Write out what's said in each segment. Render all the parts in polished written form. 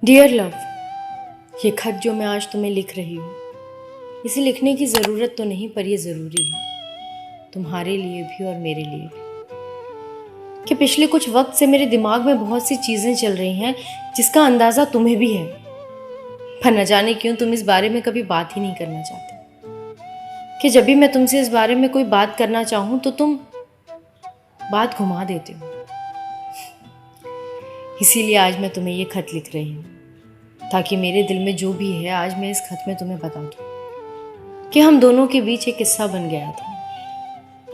Dear love, ये खत जो मैं आज तुम्हें लिख रही हूँ, इसे लिखने की ज़रूरत तो नहीं, पर ये ज़रूरी है तुम्हारे लिए भी और मेरे लिए भी। कि पिछले कुछ वक्त से मेरे दिमाग में बहुत सी चीज़ें चल रही हैं जिसका अंदाज़ा तुम्हें भी है, पर न जाने क्यों तुम इस बारे में कभी बात ही नहीं करना चाहते। कि जब भी मैं तुमसे इस बारे में कोई बात करना चाहूँ तो तुम बात घुमा देते हो। इसीलिए आज मैं तुम्हें ये खत लिख रही हूँ, ताकि मेरे दिल में जो भी है आज मैं इस खत में तुम्हें बता दूँ कि हम दोनों के बीच एक किस्सा बन गया था।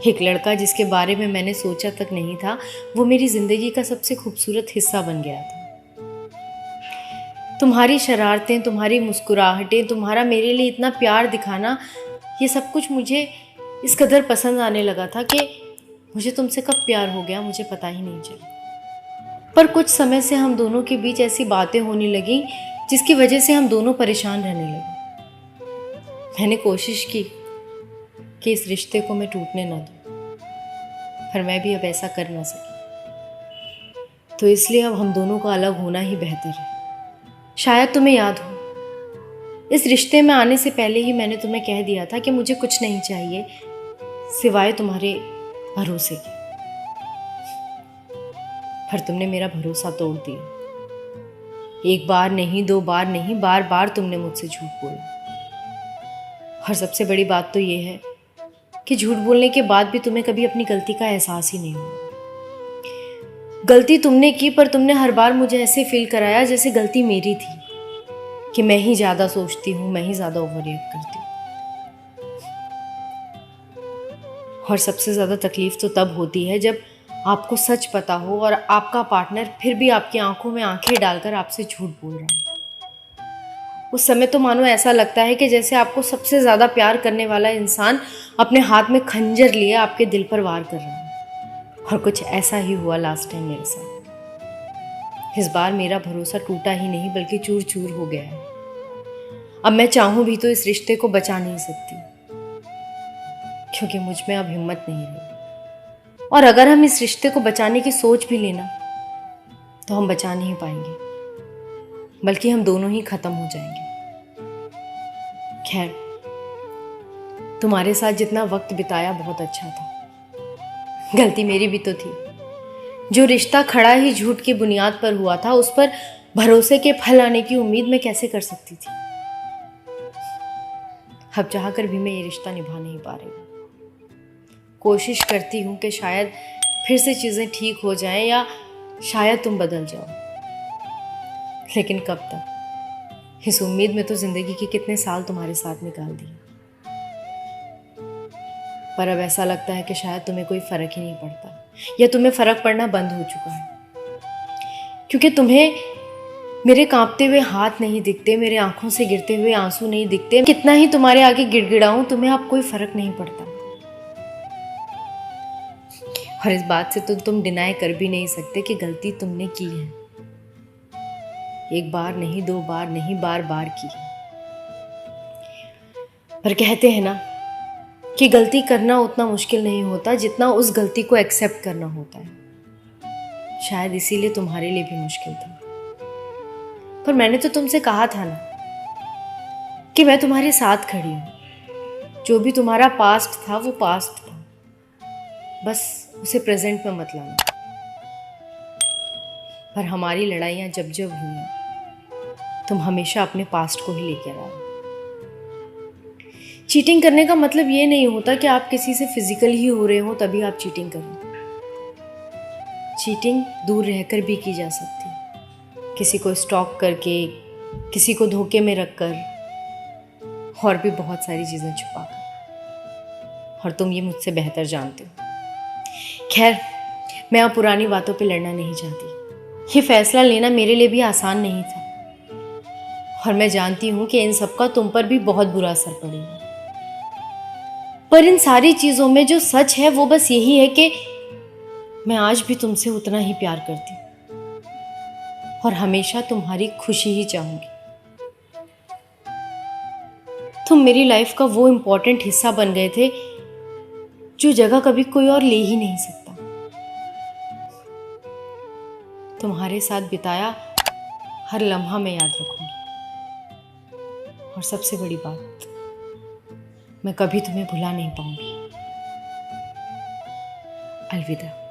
एक लड़का जिसके बारे में मैंने सोचा तक नहीं था, वो मेरी जिंदगी का सबसे खूबसूरत हिस्सा बन गया था। तुम्हारी शरारतें, तुम्हारी मुस्कुराहटें, तुम्हारा मेरे लिए इतना प्यार दिखाना, ये सब कुछ मुझे इस कदर पसंद आने लगा था कि मुझे तुमसे कब प्यार हो गया मुझे पता ही नहीं चला। पर कुछ समय से हम दोनों के बीच ऐसी बातें होने लगी जिसकी वजह से हम दोनों परेशान रहने लगे। मैंने कोशिश की कि इस रिश्ते को मैं टूटने ना दूं, पर मैं भी अब ऐसा कर ना सकी। तो इसलिए अब हम दोनों का अलग होना ही बेहतर है। शायद तुम्हें याद हो, इस रिश्ते में आने से पहले ही मैंने तुम्हें कह दिया था कि मुझे कुछ नहीं चाहिए सिवाय तुम्हारे भरोसे के। पर तुमने मेरा भरोसा तोड़ दिया। एक बार नहीं, दो बार नहीं, बार बार तुमने मुझसे झूठ बोला। और सबसे बड़ी बात तो ये है कि झूठ बोलने के बाद भी तुम्हें कभी अपनी गलती का एहसास ही नहीं हुआ। गलती तुमने की, पर तुमने हर बार मुझे ऐसे फील कराया जैसे गलती मेरी थी, कि मैं ही ज्यादा सोचती हूँ, मैं ही ज्यादा ओवर रिएक्ट करती हूँ। और सबसे ज्यादा तकलीफ तो तब होती है जब आपको सच पता हो और आपका पार्टनर फिर भी आपकी आंखों में आंखें डालकर आपसे झूठ बोल रहा है। उस समय तो मानो ऐसा लगता है कि जैसे आपको सबसे ज्यादा प्यार करने वाला इंसान अपने हाथ में खंजर लिए आपके दिल पर वार कर रहा है। और कुछ ऐसा ही हुआ लास्ट टाइम मेरे साथ। इस बार मेरा भरोसा टूटा ही नहीं बल्कि चूर चूर हो गया है। अब मैं चाहूं भी तो इस रिश्ते को बचा नहीं सकती, क्योंकि मुझ में अब हिम्मत नहीं रही। और अगर हम इस रिश्ते को बचाने की सोच भी लेना तो हम बचा नहीं पाएंगे, बल्कि हम दोनों ही खत्म हो जाएंगे। खैर, तुम्हारे साथ जितना वक्त बिताया बहुत अच्छा था। गलती मेरी भी तो थी। जो रिश्ता खड़ा ही झूठ की बुनियाद पर हुआ था, उस पर भरोसे के फल आने की उम्मीद मैं कैसे कर सकती थी। अब चाहकर भी मैं ये रिश्ता निभा नहीं पा रही। कोशिश करती हूँ कि शायद फिर से चीज़ें ठीक हो जाएं या शायद तुम बदल जाओ, लेकिन कब तक? इस उम्मीद में तो जिंदगी के कितने साल तुम्हारे साथ निकाल दिए। पर अब ऐसा लगता है कि शायद तुम्हें कोई फर्क ही नहीं पड़ता, या तुम्हें फर्क पड़ना बंद हो चुका है, क्योंकि तुम्हें मेरे कांपते हुए हाथ नहीं दिखते, मेरे आंखों से गिरते हुए आंसू नहीं दिखते। कितना ही तुम्हारे आगे गिड़गिड़ाऊं, तुम्हें अब कोई फर्क नहीं पड़ता। और इस बात से तो तुम डिनाई कर भी नहीं सकते कि गलती तुमने की है। एक बार नहीं, दो बार नहीं, बार बार की। पर कहते हैं ना कि गलती करना उतना मुश्किल नहीं होता जितना उस गलती को एक्सेप्ट करना होता है। शायद इसीलिए तुम्हारे लिए भी मुश्किल था। पर मैंने तो तुमसे कहा था ना कि मैं तुम्हारे साथ खड़ी हूं। जो भी तुम्हारा पास्ट था वो पास्ट था, बस उसे प्रेजेंट में मत लाना। पर हमारी लड़ाइयाँ जब जब हुई, तुम हमेशा अपने पास्ट को ही लेकर आए। चीटिंग करने का मतलब ये नहीं होता कि आप किसी से फिजिकल ही हो रहे हो तभी आप चीटिंग करें। चीटिंग दूर रहकर भी की जा सकती है, किसी को स्टॉक करके, किसी को धोखे में रखकर, और भी बहुत सारी चीज़ें छुपाकर। और तुम ये मुझसे बेहतर जानते हो। खैर, मैं अब पुरानी बातों पे लड़ना नहीं चाहती। ये फैसला लेना मेरे लिए भी आसान नहीं था, और मैं जानती हूँ कि इन सब का तुम पर भी बहुत बुरा असर पड़ेगा। पर इन सारी चीज़ों में जो सच है वो बस यही है कि मैं आज भी तुमसे उतना ही प्यार करती हूँ और हमेशा तुम्हारी खुशी ही चाहूँगी। तुम मेरी लाइफ का वो इम्पोर्टेंट हिस्सा बन गए थे जो जगह कभी कोई और ले ही नहीं सकता। तुम्हारे साथ बिताया हर लम्हा मैं याद रखूंगी। और सबसे बड़ी बात, मैं कभी तुम्हें भुला नहीं पाऊंगी। अलविदा।